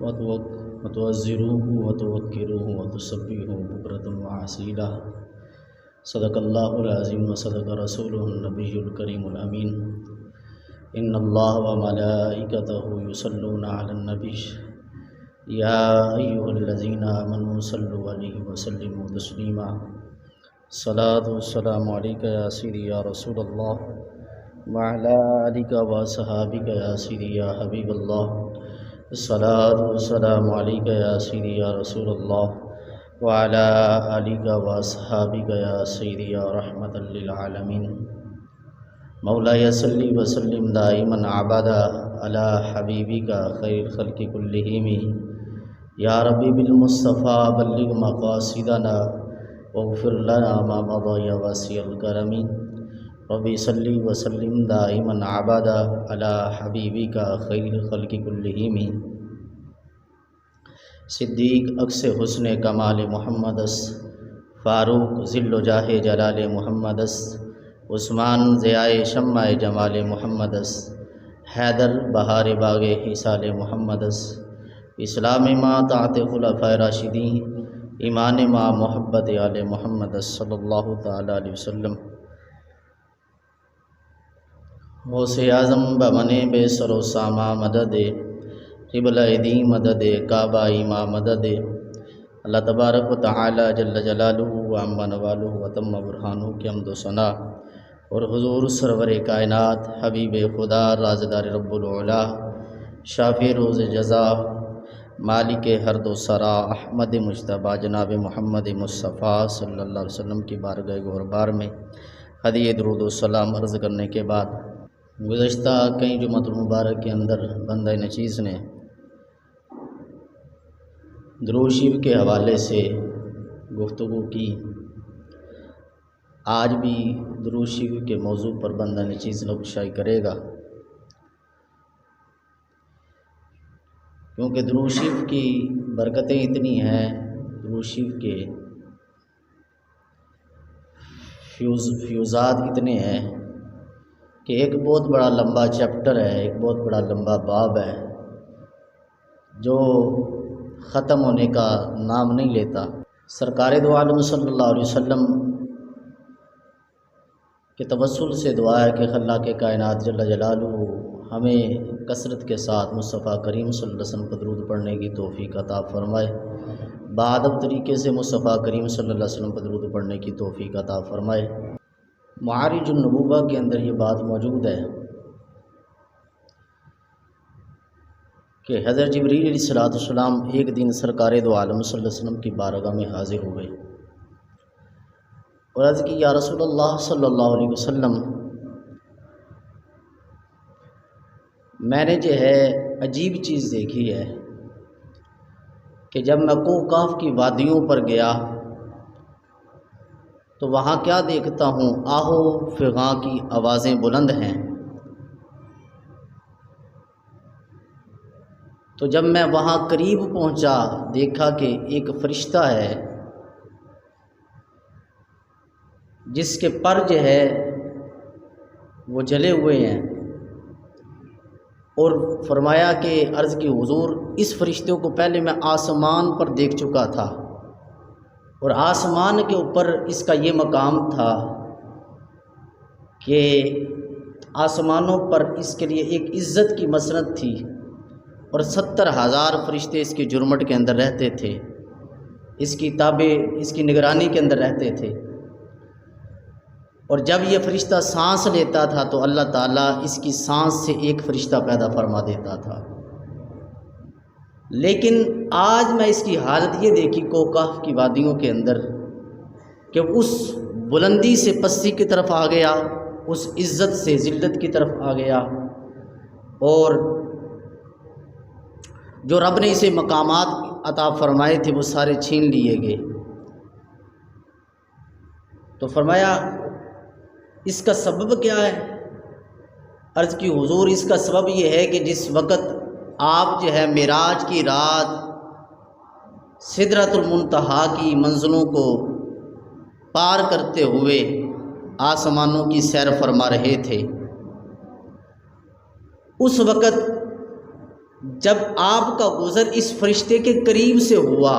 وتوزروه وتوكروه وتسبحوه بكرة وأصيلا صدق الله العظيم وصدق رسوله النبي الكريم الأمين إن الله وملائكته يصلون على النبي يا أيها الذين آمنوا صلوا عليه وسلموا تسليما صلاة والسلام عليك يا سيدي يا رسول الله وعلى آلك وصحابك يا سيدي يا حبيب الله الصلاة والسلام عليك يا سيدي يا رسول الله وعلى آلك وصحابك يا سيدي يا رحمة للعالمين مولاي صل وسلم دائما أبدا على حبيبك خير الخلق كلهم يا ربي بالمصطفى بلغ مقاصدنا واغفر لنا ما مضى يا واسع الكرم ربي صل وسلم دائما أبدا على حبيبك خير الخلق كلهم صدیق اکس حسن کمال محمدس فاروق ذل و جاہ جلال محمدس عثمان ضیائے شمع جمال محمدس حیدر بہار باغ حصال محمدس اسلام ما طاعت خلفاء راشدین ایمان ما محبت آل محمد صلی اللہ تعالی علیہ وسلم غوث اعظم بمن بے سر و ساما مدد قبلہ دی مدد کعبہ امام مدد اللہ تبارک و تعالی جل جلالہ و عم نوالہ و تم برہانہ کی حمد و ثنا اور حضور سرور کائنات حبیب خدا رازدار رب العلا شافی روز جزا مالک ہرد و سرا احمد مجتبیٰ جناب محمد مصطفیٰ صلی اللہ علیہ وسلم کی بارگاہ گہربار میں ہدیہ درود و سلام عرض کرنے کے بعد گزشتہ کئی جمعۃ المبارک کے اندر بندہ نچیز نے درود شریف کے حوالے سے گفتگو کی، آج بھی درود شریف کے موضوع پر بندہ نچیز نقشائی کرے گا، کیونکہ درود شریف کی برکتیں اتنی ہیں، درود شریف کے فیوزات اتنے ہیں کہ ایک بہت بڑا لمبا چیپٹر ہے، ایک بہت بڑا لمبا باب ہے جو ختم ہونے کا نام نہیں لیتا۔ سرکار دو عالم صلی اللہ علیہ وسلم کے توسل سے دعا ہے کہ خلاق کائنات جل جلالہ ہمیں کثرت کے ساتھ مصطفیٰ کریم صلی اللہ علیہ وسلم پر درود پڑھنے کی توفیق عطا فرمائے، بادب طریقے سے مصطفیٰ کریم صلی اللہ علیہ وسلم پر درود پڑھنے کی توفیق عطا فرمائے۔ معارج النبوہ کے اندر یہ بات موجود ہے کہ حضرت جبریل علیہ السلام ایک دن سرکار دو عالم صلی اللہ علیہ وسلم کی بارگاہ میں حاضر ہوئے اور عرض کی یا رسول اللہ صلی اللہ علیہ وسلم، میں نے جو ہے عجیب چیز دیکھی ہے کہ جب میں کوکاف کی وادیوں پر گیا تو وہاں کیا دیکھتا ہوں، آہو فغاں کی آوازیں بلند ہیں، تو جب میں وہاں قریب پہنچا دیکھا کہ ایک فرشتہ ہے جس کے پر جو ہے وہ جلے ہوئے ہیں، اور فرمایا کہ عرض کی حضور اس فرشتے کو پہلے میں آسمان پر دیکھ چکا تھا اور آسمان کے اوپر اس کا یہ مقام تھا کہ آسمانوں پر اس کے لیے ایک عزت کی مسند تھی اور 70,000 فرشتے اس کی جرمٹ کے اندر رہتے تھے، اس کی تابع اس کی نگرانی کے اندر رہتے تھے، اور جب یہ فرشتہ سانس لیتا تھا تو اللہ تعالیٰ اس کی سانس سے ایک فرشتہ پیدا فرما دیتا تھا۔ لیکن آج میں اس کی حالت یہ دیکھی کوکاف کی وادیوں کے اندر کہ اس بلندی سے پستی کی طرف آ گیا، اس عزت سے ذلت کی طرف آ گیا، اور جو رب نے اسے مقامات عطا فرمائے تھے وہ سارے چھین لیے گئے۔ تو فرمایا اس کا سبب کیا ہے؟ عرض کی حضور اس کا سبب یہ ہے کہ جس وقت آپ جو ہے معراج کی رات سدرۃ المنتہا کی منزلوں کو پار کرتے ہوئے آسمانوں کی سیر فرما رہے تھے، اس وقت جب آپ کا گزر اس فرشتے کے قریب سے ہوا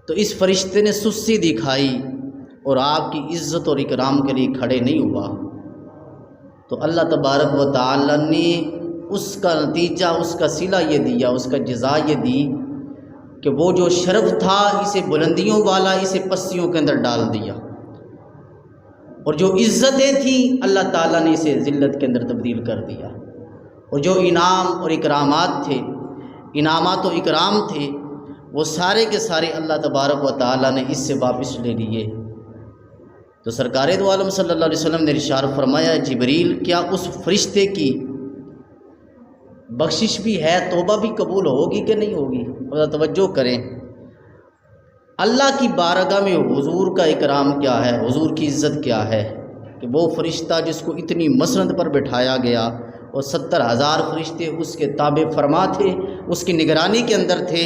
تو اس فرشتے نے سستی دکھائی اور آپ کی عزت اور اکرام کے لیے کھڑے نہیں ہوا، تو اللہ تبارک و تعالی نے اس کا نتیجہ، اس کا صلہ یہ دیا، اس کا جزا یہ دی کہ وہ جو شرف تھا اسے بلندیوں والا اسے پستیوں کے اندر ڈال دیا، اور جو عزتیں تھیں اللہ تعالیٰ نے اسے ذلت کے اندر تبدیل کر دیا، اور جو انعام اور اکرامات تھے، انعامات و اکرام تھے، وہ سارے کے سارے اللہ تبارک و تعالیٰ نے اس سے واپس لے لیے۔ تو سرکار دو عالم صلی اللہ علیہ وسلم نے ارشاد فرمایا، جبریل کیا اس فرشتے کی بخشش بھی ہے، توبہ بھی قبول ہوگی کہ نہیں ہوگی؟ اور توجہ کریں، اللہ کی بارگاہ میں حضور کا اکرام کیا ہے، حضور کی عزت کیا ہے کہ وہ فرشتہ جس کو اتنی مسند پر بٹھایا گیا اور 70,000 فرشتے اس کے تابع فرما تھے، اس کی نگرانی کے اندر تھے،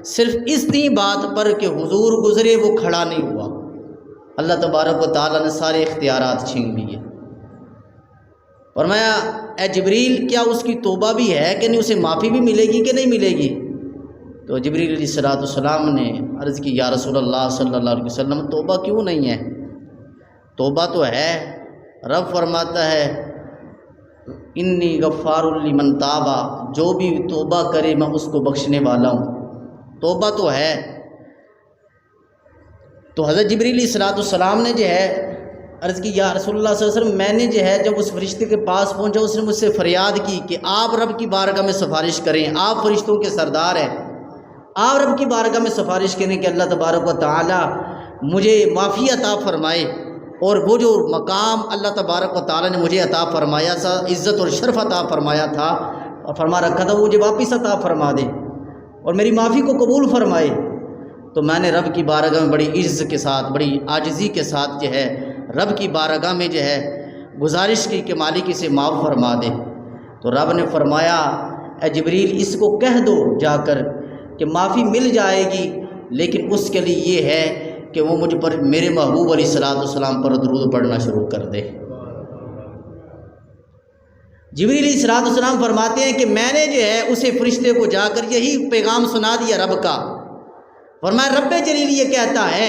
صرف اتنی بات پر کہ حضور گزرے وہ کھڑا نہیں ہوا، اللہ تبارک و تعالیٰ نے سارے اختیارات چھین لیے۔ فرمایا، اے جبریل کیا اس کی توبہ بھی ہے کہ نہیں، اسے معافی بھی ملے گی کہ نہیں ملے گی؟ تو جبریل علیہ السلام نے عرض کی، یا رسول اللہ صلی اللہ علیہ وسلم توبہ کیوں نہیں ہے؟ توبہ تو ہے، رب فرماتا ہے انی غفار لمن تابا، جو بھی توبہ کرے میں اس کو بخشنے والا ہوں، توبہ تو ہے۔ تو حضرت جبریل علیہ السلام نے جو ہے عرض کی، یا رسول اللہ صلی اللہ علیہ وسلم میں نے جو ہے جب اس فرشتے کے پاس پہنچا اس نے مجھ سے فریاد کی کہ آپ رب کی بارگاہ میں سفارش کریں، آپ فرشتوں کے سردار ہیں، آپ رب کی بارگاہ میں سفارش کریں کہ اللہ تبارک و تعالی مجھے معافی عطا فرمائے، اور وہ جو مقام اللہ تبارک و تعالی نے مجھے عطا فرمایا تھا، عزت اور شرف عطا فرمایا تھا اور فرما رکھا تھا، وہ مجھے واپس عطا فرما دے اور میری معافی کو قبول فرمائے۔ تو میں نے رب کی بارگاہ میں بڑی عزت کے ساتھ، بڑی عاجزی کے ساتھ جو ہے رب کی بارگاہ میں جو ہے گزارش کی کہ مالک اسے معاف فرما دے۔ تو رب نے فرمایا، اے جبریل اس کو کہہ دو جا کر کہ معافی مل جائے گی، لیکن اس کے لیے یہ ہے کہ وہ مجھ پر میرے محبوب علیہ السلام پر درود پڑھنا شروع کر دے۔ جبریل علیہ السلام فرماتے ہیں کہ میں نے جو ہے اسے فرشتے کو جا کر یہی پیغام سنا دیا رب کا۔ فرمایا رب جلیل یہ کہتا ہے،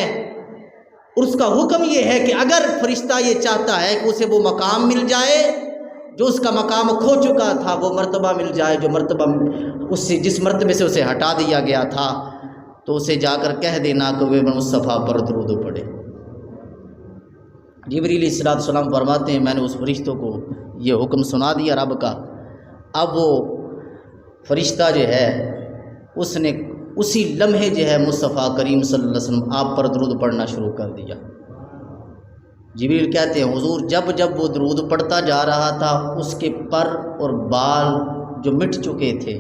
اس کا حکم یہ ہے کہ اگر فرشتہ یہ چاہتا ہے کہ اسے وہ مقام مل جائے جو اس کا مقام کھو چکا تھا، وہ مرتبہ مل جائے جو مرتبہ اس سے جس مرتبے سے اسے ہٹا دیا گیا تھا، تو اسے جا کر کہہ دینا کہ وہ مصطفیٰ پر درود پڑھے۔ جبریل علیہ السلام فرماتے ہیں میں نے اس فرشتوں کو یہ حکم سنا دیا رب کا۔ اب وہ فرشتہ جو ہے اس نے اسی لمحے جو ہے مصطفیٰ کریم صلی اللہ علیہ وسلم آپ پر درود پڑھنا شروع کر دیا۔ جبریل کہتے ہیں حضور جب جب وہ درود پڑھتا جا رہا تھا اس کے پر اور بال جو مٹ چکے تھے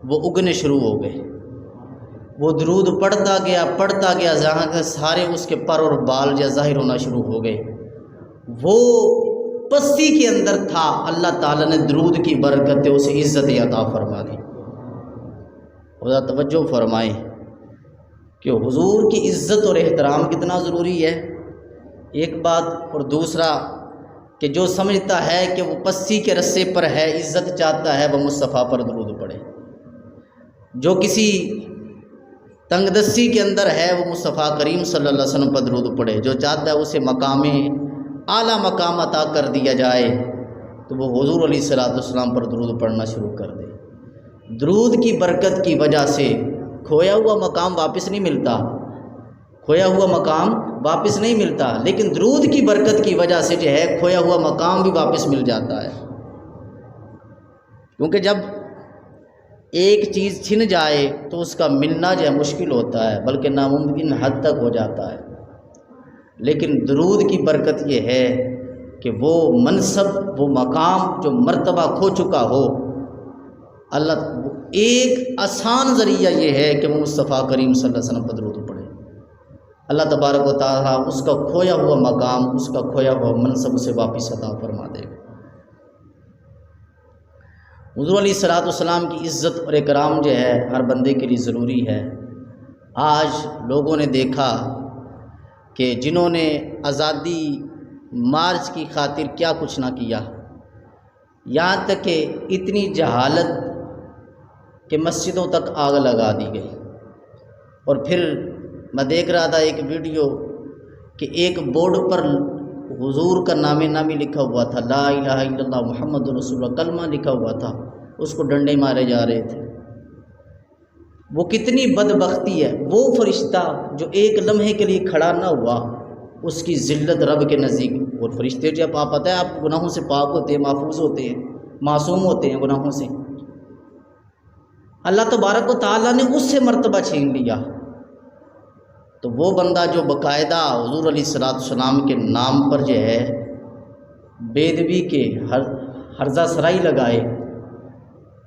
وہ اگنے شروع ہو گئے، وہ درود پڑھتا گیا جہاں کے سارے اس کے پر اور بال جو ظاہر ہونا شروع ہو گئے۔ وہ پستی کے اندر تھا، اللہ تعالیٰ نے درود کی برکت اسے عزت عطا فرما دی۔ خدا توجہ فرمائیں کہ حضور کی عزت اور احترام کتنا ضروری ہے، ایک بات، اور دوسرا کہ جو سمجھتا ہے کہ وہ پستی کے رسے پر ہے، عزت چاہتا ہے، وہ مصطفیٰ پر درود پڑھے۔ جو کسی تنگ دستی کے اندر ہے وہ مصطفیٰ کریم صلی اللہ علیہ وسلم پر درود پڑھے۔ جو چاہتا ہے اسے مقام اعلیٰ مقام عطا کر دیا جائے تو وہ حضور علیہ السلام پر درود پڑھنا شروع کر دے۔ درود کی برکت کی وجہ سے کھویا ہوا مقام واپس نہیں ملتا، کھویا ہوا مقام واپس نہیں ملتا، لیکن درود کی برکت کی وجہ سے جو ہے کھویا ہوا مقام بھی واپس مل جاتا ہے۔ کیونکہ جب ایک چیز چھن جائے تو اس کا ملنا جو ہے مشکل ہوتا ہے، بلکہ ناممکن حد تک ہو جاتا ہے، لیکن درود کی برکت یہ ہے کہ وہ منصب، وہ مقام جو مرتبہ کھو چکا ہو، اللہ ایک آسان ذریعہ یہ ہے کہ وہ مصطفیٰ کریم صلی اللہ علیہ وسلم پر درود پڑھے۔ اللہ تبارک و تعالیٰ اس کا کھویا ہوا مقام، اس کا کھویا ہوا منصب اسے واپس عطا فرما دے گا۔ حضور علیہ السلام کی عزت اور اکرام جو ہے ہر بندے کے لیے ضروری ہے۔ آج لوگوں نے دیکھا کہ جنہوں نے آزادی مارچ کی خاطر کیا کچھ نہ کیا، یہاں تک کہ اتنی جہالت کہ مسجدوں تک آگ لگا دی گئی۔ اور پھر میں دیکھ رہا تھا ایک ویڈیو کہ ایک بورڈ پر حضور کا نام نامی لکھا ہوا تھا، لا الہ الا اللہ محمد رسول اللہ کلمہ لکھا ہوا تھا، اس کو ڈنڈے مارے جا رہے تھے۔ وہ کتنی بدبختی ہے، وہ فرشتہ جو ایک لمحے کے لیے کھڑا نہ ہوا، اس کی ذلت رب کے نزدیک۔ اور فرشتے جب آپ پتہ ہے آپ گناہوں سے پاک ہوتے ہیں، محفوظ ہوتے ہیں، معصوم ہوتے ہیں گناہوں سے، اللہ تبارک و تعالیٰ نے اس سے مرتبہ چھین لیا۔ تو وہ بندہ جو باقاعدہ حضور علیہ السلام کے نام پر جو ہے بے ادبی کے ہرزہ سرائی لگائے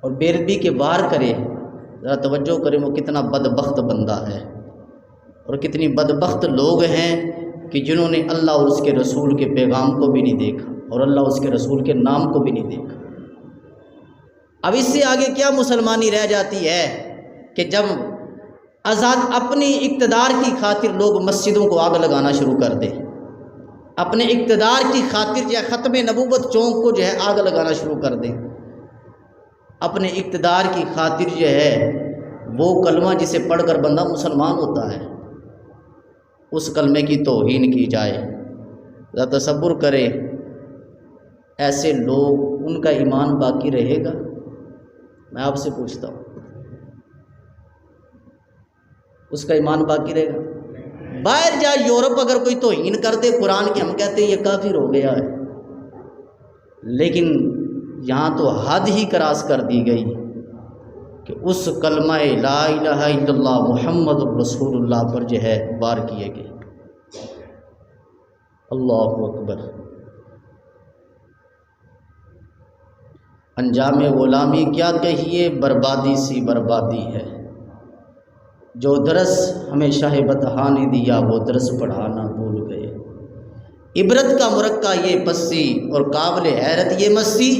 اور بے ادبی کے وار کرے، ذرا توجہ کریں وہ کتنا بدبخت بندہ ہے، اور کتنی بدبخت لوگ ہیں کہ جنہوں نے اللہ اور اس کے رسول کے پیغام کو بھی نہیں دیکھا اور اللہ اس کے رسول کے نام کو بھی نہیں دیکھا۔ اب اس سے آگے کیا مسلمانی رہ جاتی ہے کہ جب آزاد اپنی اقتدار کی خاطر لوگ مسجدوں کو آگ لگانا شروع کر دیں، اپنے اقتدار کی خاطر یا ختم نبوت چونک کو جو ہے آگ لگانا شروع کر دیں، اپنے اقتدار کی خاطر جو ہے وہ کلمہ جسے پڑھ کر بندہ مسلمان ہوتا ہے اس کلمے کی توہین کی جائے۔ ذرا تصور کرے ایسے لوگ، ان کا ایمان باقی رہے گا؟ میں آپ سے پوچھتا ہوں، اس کا ایمان باقی رہے گا؟ باہر جا یورپ اگر کوئی توہین کر دے قرآن کی، ہم کہتے ہیں یہ کافر ہو گیا ہے، لیکن یہاں تو حد ہی کراس کر دی گئی کہ اس کلمہ لا الہ الا اللہ محمد رسول اللہ پر جو ہے وار کیے گئے۔ اللہ اکبر۔ انجام غلامی کیا کہیے، بربادی سی بربادی ہے، جو درس ہمیں شاہ بطحا نے دیا وہ درس پڑھانا بھول گئے، عبرت کا مرقع یہ پسی اور قابل حیرت یہ مسی،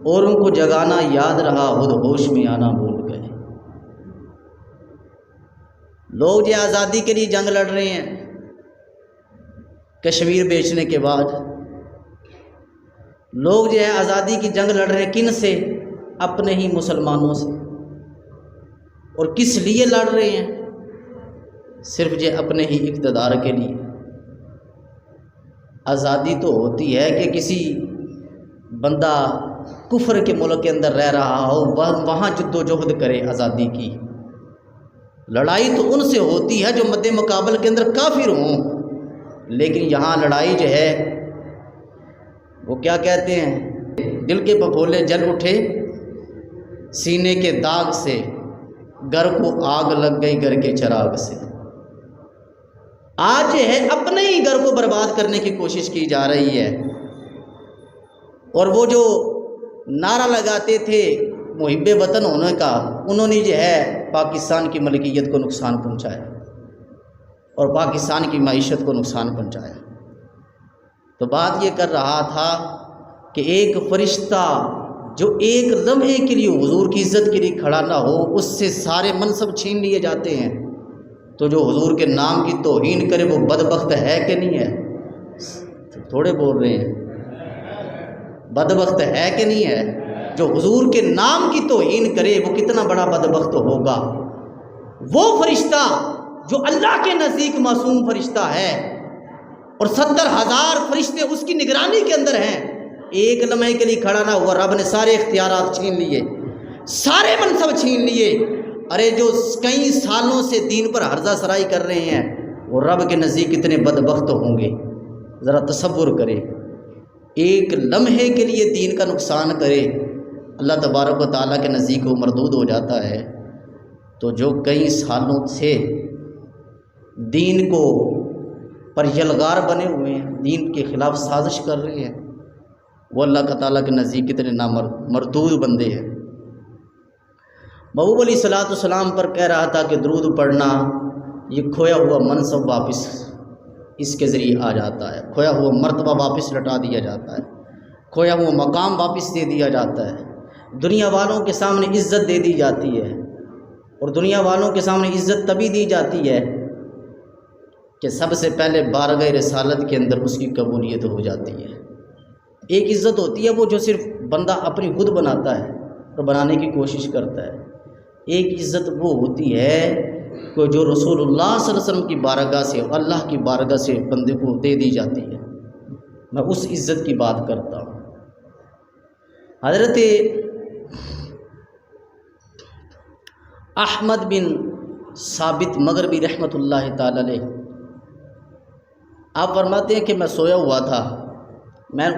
اوروں کو جگانا یاد رہا خود ہوش میں آنا بھول گئے۔ لوگ جو آزادی کے لیے جنگ لڑ رہے ہیں کشمیر بیچنے کے بعد، لوگ جو ہے آزادی کی جنگ لڑ رہے ہیں کن سے؟ اپنے ہی مسلمانوں سے۔ اور کس لیے لڑ رہے ہیں؟ صرف جو اپنے ہی اقتدار کے لیے۔ آزادی تو ہوتی ہے کہ کسی بندہ کفر کے ملک کے اندر رہ رہا ہو، وہاں جد و جہد کرے آزادی کی۔ لڑائی تو ان سے ہوتی ہے جو مد مقابل کے اندر کافر ہوں، لیکن یہاں لڑائی جو ہے وہ کیا کہتے ہیں، دل کے پھپھولے جل اٹھے سینے کے داغ سے، گھر کو آگ لگ گئی گھر کے چراغ سے۔ آج ہے اپنے ہی گھر کو برباد کرنے کی کوشش کی جا رہی ہے۔ اور وہ جو نعرہ لگاتے تھے محب وطن ہونے کا، انہوں نے جو ہے پاکستان کی ملکیت کو نقصان پہنچایا اور پاکستان کی معیشت کو نقصان پہنچایا۔ تو بات یہ کر رہا تھا کہ ایک فرشتہ جو ایک لمحے کے لیے حضور کی عزت کے لیے کھڑا نہ ہو، اس سے سارے منصب چھین لیے جاتے ہیں۔ تو جو حضور کے نام کی توہین کرے وہ بدبخت ہے کہ نہیں ہے؟ تھوڑے بول رہے ہیں، بدبخت ہے کہ نہیں ہے؟ جو حضور کے نام کی توہین کرے وہ کتنا بڑا بدبخت ہوگا۔ وہ فرشتہ جو اللہ کے نزدیک معصوم فرشتہ ہے اور 70,000 فرشتے اس کی نگرانی کے اندر ہیں، ایک لمحے کے لیے کھڑا نہ ہوا، رب نے سارے اختیارات چھین لیے، سارے منصب چھین لیے۔ ارے جو کئی سالوں سے دین پر ہرزہ سرائی کر رہے ہیں وہ رب کے نزدیک کتنے بدبخت ہوں گے۔ ذرا تصور کرے، ایک لمحے کے لیے دین کا نقصان کرے، اللہ تبارک و تعالیٰ کے نزدیک وہ مردود ہو جاتا ہے۔ تو جو کئی سالوں سے دین کو پر یلغار بنے ہوئے ہیں، دین کے خلاف سازش کر رہے ہیں، وہ اللہ تعالیٰ کے نزدیک کتنے مردود بندے ہیں۔ محبوب علیہ السلام پر کہہ رہا تھا کہ درود پڑھنا یہ کھویا ہوا منصب واپس اس کے ذریعے آ جاتا ہے، کھویا ہوا مرتبہ واپس لٹا دیا جاتا ہے، کھویا ہوا مقام واپس دے دیا جاتا ہے، دنیا والوں کے سامنے عزت دے دی جاتی ہے۔ اور دنیا والوں کے سامنے عزت تبھی دی جاتی ہے کہ سب سے پہلے بارگاہ رسالت کے اندر اس کی قبولیت ہو جاتی ہے۔ ایک عزت ہوتی ہے وہ جو صرف بندہ اپنی خود بناتا ہے اور بنانے کی کوشش کرتا ہے۔ ایک عزت وہ ہوتی ہے کہ جو رسول اللہ صلی اللہ علیہ وسلم کی بارگاہ سے اور اللہ کی بارگاہ سے بندے کو دے دی جاتی ہے، میں اس عزت کی بات کرتا ہوں۔ حضرت احمد بن ثابت مغربی رحمۃ اللہ تعالی علیہ آپ فرماتے ہیں کہ میں سویا ہوا تھا، میں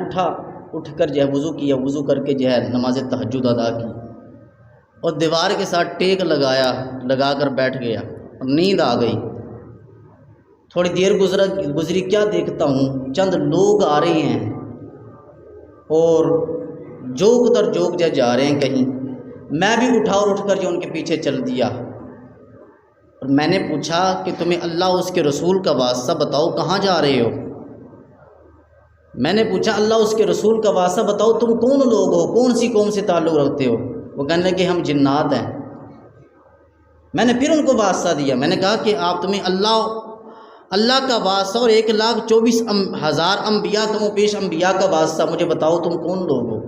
اٹھ کر جو ہے وضو کیا، وضو کر کے جو ہے نماز تہجد ادا کی اور دیوار کے ساتھ ٹیک لگا کر بیٹھ گیا اور نیند آ گئی۔ تھوڑی دیر گزری، کیا دیکھتا ہوں چند لوگ آ رہے ہیں اور جوک در جوک جا رہے ہیں کہیں۔ میں بھی اٹھ کر جو ان کے پیچھے چل دیا اور میں نے پوچھا کہ تمہیں اللہ اس کے رسول کا واسطہ بتاؤ، کہاں جا رہے ہو؟ میں نے پوچھا اللہ اس کے رسول کا واسطہ بتاؤ، تم کون لوگ ہو، کون سی قوم سے تعلق رکھتے ہو؟ وہ کہنے لگے ہم جنات ہیں۔ میں نے پھر ان کو واسطہ دیا، میں نے کہا کہ تمہیں اللہ کا واسطہ اور 1,24,000 انبیاء کم و پیش انبیاء کا واسطہ مجھے بتاؤ تم کون لوگ ہو؟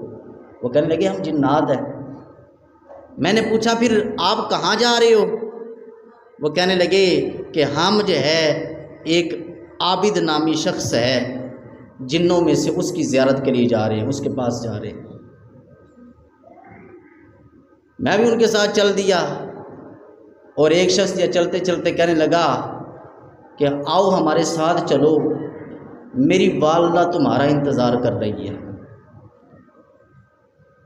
وہ کہنے لگے ہم جنات ہیں۔ میں نے پوچھا پھر آپ کہاں جا رہے ہو؟ وہ کہنے لگے کہ ہم جو ہے ایک عابد نامی شخص ہے جنوں میں سے، اس کی زیارت کے لیے جا رہے ہیں، اس کے پاس جا رہے ہیں۔ میں بھی ان کے ساتھ چل دیا اور ایک شخص یہ چلتے چلتے کہنے لگا کہ آؤ ہمارے ساتھ چلو، میری والدہ تمہارا انتظار کر رہی ہے۔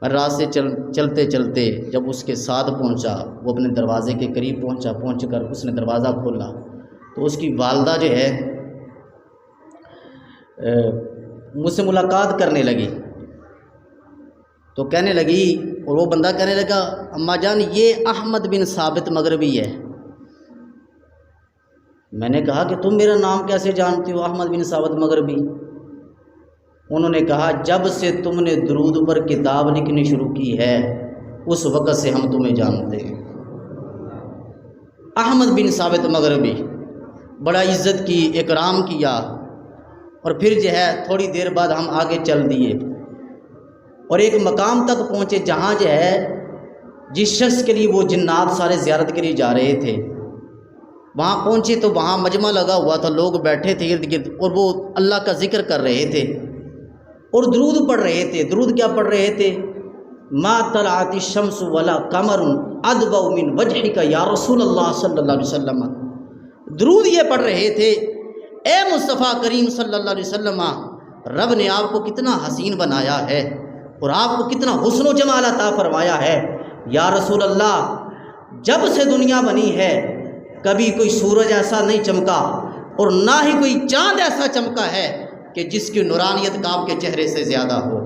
میں رات سے چلتے چلتے جب اس کے ساتھ پہنچا، وہ اپنے دروازے کے قریب پہنچ کر اس نے دروازہ کھولا تو اس کی والدہ جو ہے مجھ سے ملاقات کرنے لگی، تو کہنے لگی اور وہ بندہ کہنے لگا اماں جان یہ احمد بن ثابت مغربی ہے۔ میں نے کہا کہ تم میرا نام کیسے جانتی ہو احمد بن ثابت مغربی؟ انہوں نے کہا جب سے تم نے درود پر کتاب لکھنی شروع کی ہے اس وقت سے ہم تمہیں جانتے ہیں۔ احمد بن ثابت مغربی بڑا عزت کی، اکرام کیا، اور پھر جو ہے تھوڑی دیر بعد ہم آگے چل دیے اور ایک مقام تک پہنچے جہاں جو ہے جس شخص کے لیے وہ جنات سارے زیارت کے لیے جا رہے تھے، وہاں پہنچے تو وہاں مجمع لگا ہوا تھا، لوگ بیٹھے تھے ارد گرد اور وہ اللہ کا ذکر کر رہے تھے اور درود پڑھ رہے تھے۔ درود کیا پڑھ رہے تھے؟ ما طلعت الشمس ولا قمر اضوء من وجهك یا رسول اللہ صلی اللہ علیہ وسلم۔ درود یہ پڑھ رہے تھے اے مصطفیٰ کریم صلی اللہ علیہ وسلم، رب نے آپ کو کتنا حسین بنایا ہے اور آپ کو کتنا حسن و جمال عطا فرمایا ہے، یا رسول اللہ جب سے دنیا بنی ہے کبھی کوئی سورج ایسا نہیں چمکا اور نہ ہی کوئی چاند ایسا چمکا ہے کہ جس کی نورانیت کا آپ کے چہرے سے زیادہ ہو۔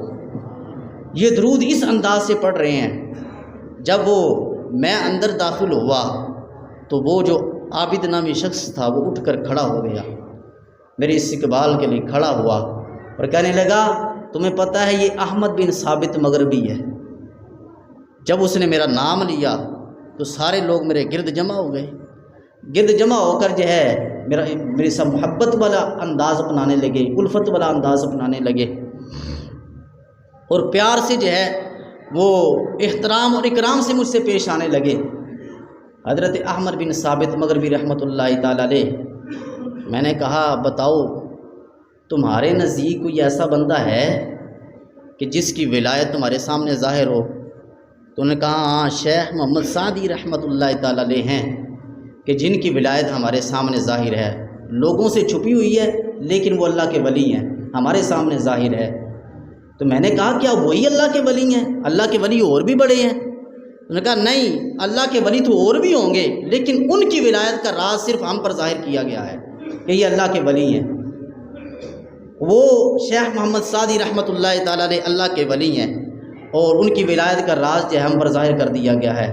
یہ درود اس انداز سے پڑھ رہے ہیں۔ جب میں اندر داخل ہوا تو وہ جو عابد نامی شخص تھا وہ اٹھ کر کھڑا ہو گیا، میرے استقبال کے لیے کھڑا ہوا اور کہنے لگا تمہیں پتہ ہے یہ احمد بن ثابت مغربی ہے۔ جب اس نے میرا نام لیا تو سارے لوگ میرے گرد جمع ہو گئے، گرد جمع ہو کر جو ہے میری سب محبت والا انداز اپنانے لگے، الفت والا انداز اپنانے لگے اور پیار سے جو ہے وہ احترام اور اکرام سے مجھ سے پیش آنے لگے۔ حضرت احمد بن ثابت مغربی رحمۃ اللہ تعالی علیہ، میں نے کہا بتاؤ تمہارے نزدیک کوئی ایسا بندہ ہے کہ جس کی ولایت تمہارے سامنے ظاہر ہو؟ تو انہوں نے کہا ہاں شیخ محمد سعدی رحمۃ اللہ تعالی علیہ ہیں کہ جن کی ولایت ہمارے سامنے ظاہر ہے، لوگوں سے چھپی ہوئی ہے لیکن وہ اللہ کے ولی ہیں، ہمارے سامنے ظاہر ہے۔ تو میں نے کہا کیا وہی اللہ کے ولی ہیں؟ اللہ کے ولی اور بھی بڑے ہیں؟ انہوں نے کہا نہیں، اللہ کے ولی تو اور بھی ہوں گے لیکن ان کی ولایت کا راز صرف ہم پر ظاہر کیا گیا ہے کہ یہ اللہ کے ولی ہیں۔ وہ شیخ محمد سعدی رحمۃ اللہ تعالی علیہ اللہ کے ولی ہیں اور ان کی ولایت کا راز جو ہے ہم پر ظاہر کر دیا گیا ہے۔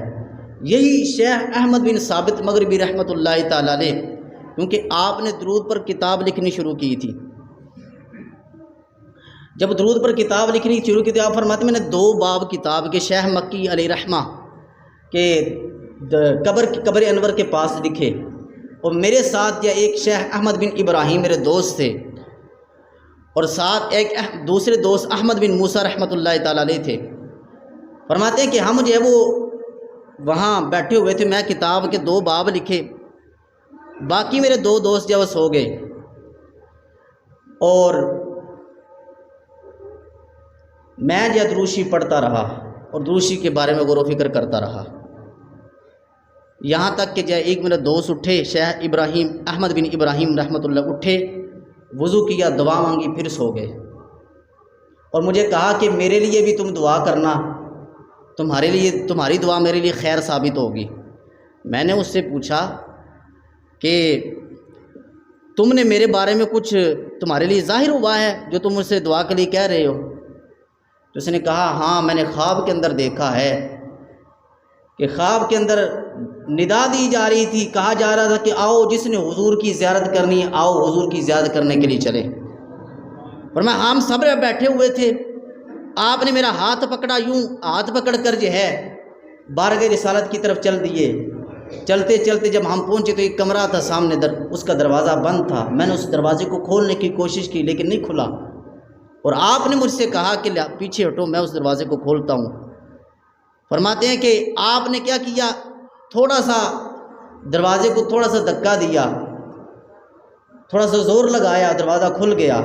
یہی شیخ احمد بن ثابت مغربی رحمۃ اللہ تعالی علیہ، کیونکہ آپ نے درود پر کتاب لکھنی شروع کی تھی۔ جب درود پر کتاب لکھنی شروع کی تھی آپ فرماتے میں نے 2 باب کتاب کے شیخ مکی علیہ رحمہ کے قبر انور کے پاس لکھے اور میرے ساتھ یا ایک شیخ احمد بن ابراہیم میرے دوست تھے اور ساتھ ایک دوسرے دوست احمد بن موسیٰ رحمۃ اللہ تعالیٰ علیہ تھے۔ فرماتے ہیں کہ ہم جو ہے وہ وہاں بیٹھے ہوئے تھے، میں کتاب کے 2 باب لکھے، باقی میرے 2 دوست جو ہے وہ سو گئے، اور میں جو دروشی پڑھتا رہا اور دروشی کے بارے میں غور و فکر کرتا رہا، یہاں تک کہ جو ایک میرے دوست اٹھے، شیخ ابراہیم احمد بن ابراہیم رحمۃ اللہ، اٹھے، وضو کیا، دعا مانگی، پھر سو گئے، اور مجھے کہا کہ میرے لیے بھی تم دعا کرنا، تمہاری دعا میرے لیے خیر ثابت ہوگی۔ میں نے اس سے پوچھا کہ تم نے میرے بارے میں کچھ تمہارے لیے ظاہر ہوا ہے جو تم مجھ سے دعا کے لیے کہہ رہے ہو؟ تو اس نے کہا ہاں، میں نے خواب کے اندر دیکھا ہے کہ خواب کے اندر ندا دی جا رہی تھی، کہا جا رہا تھا کہ آؤ جس نے حضور کی زیارت کرنی ہے آؤ حضور کی زیارت کرنے کے لیے چلیں۔ اور میں ہم سب بیٹھے ہوئے تھے، آپ نے میرا ہاتھ پکڑا، یوں ہاتھ پکڑ کر جو ہے بارگاہ رسالت کی طرف چل دیے۔ چلتے چلتے جب ہم پہنچے تو ایک کمرہ تھا سامنے، اس کا دروازہ بند تھا، میں نے اس دروازے کو کھولنے کی کوشش کی لیکن نہیں کھلا، اور آپ نے مجھ سے کہا کہ پیچھے ہٹو، میں اس دروازے کو کھولتا ہوں۔ فرماتے ہیں کہ آپ نے کیا کیا، تھوڑا سا دروازے کو تھوڑا سا دھکا دیا، تھوڑا سا زور لگایا، دروازہ کھل گیا،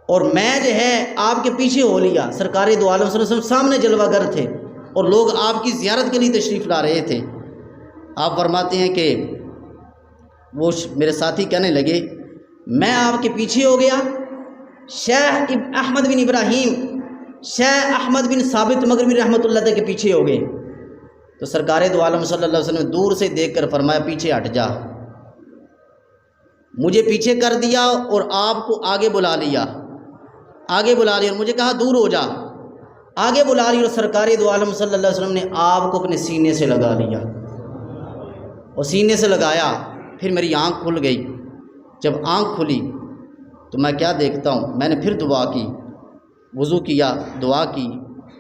اور میں جو ہے آپ کے پیچھے ہو لیا۔ سرکار دو عالم صلی اللہ علیہ وسلم سامنے جلوہ گر تھے اور لوگ آپ کی زیارت کے لیے تشریف لا رہے تھے۔ آپ فرماتے ہیں کہ وہ میرے ساتھی کہنے لگے میں آپ کے پیچھے ہو گیا، شیخ احمد بن ابراہیم، شیخ احمد بن ثابت مغربی رحمۃ اللہ کے پیچھے ہو گئے۔ تو سرکار دو عالم صلی اللہ علیہ وسلم نے دور سے دیکھ کر فرمایا پیچھے ہٹ جا، مجھے پیچھے کر دیا اور آپ کو آگے بلا لیا، آگے بلا لیا، اور مجھے کہا دور ہو جا، آگے بلا لیا، اور سرکار دو عالم صلی اللہ علیہ وسلم نے آپ کو اپنے سینے سے لگا لیا، اور سینے سے لگایا۔ پھر میری آنکھ کھل گئی، جب آنکھ کھلی تو میں کیا دیکھتا ہوں، میں نے پھر دعا کی، وضو کیا، دعا کی،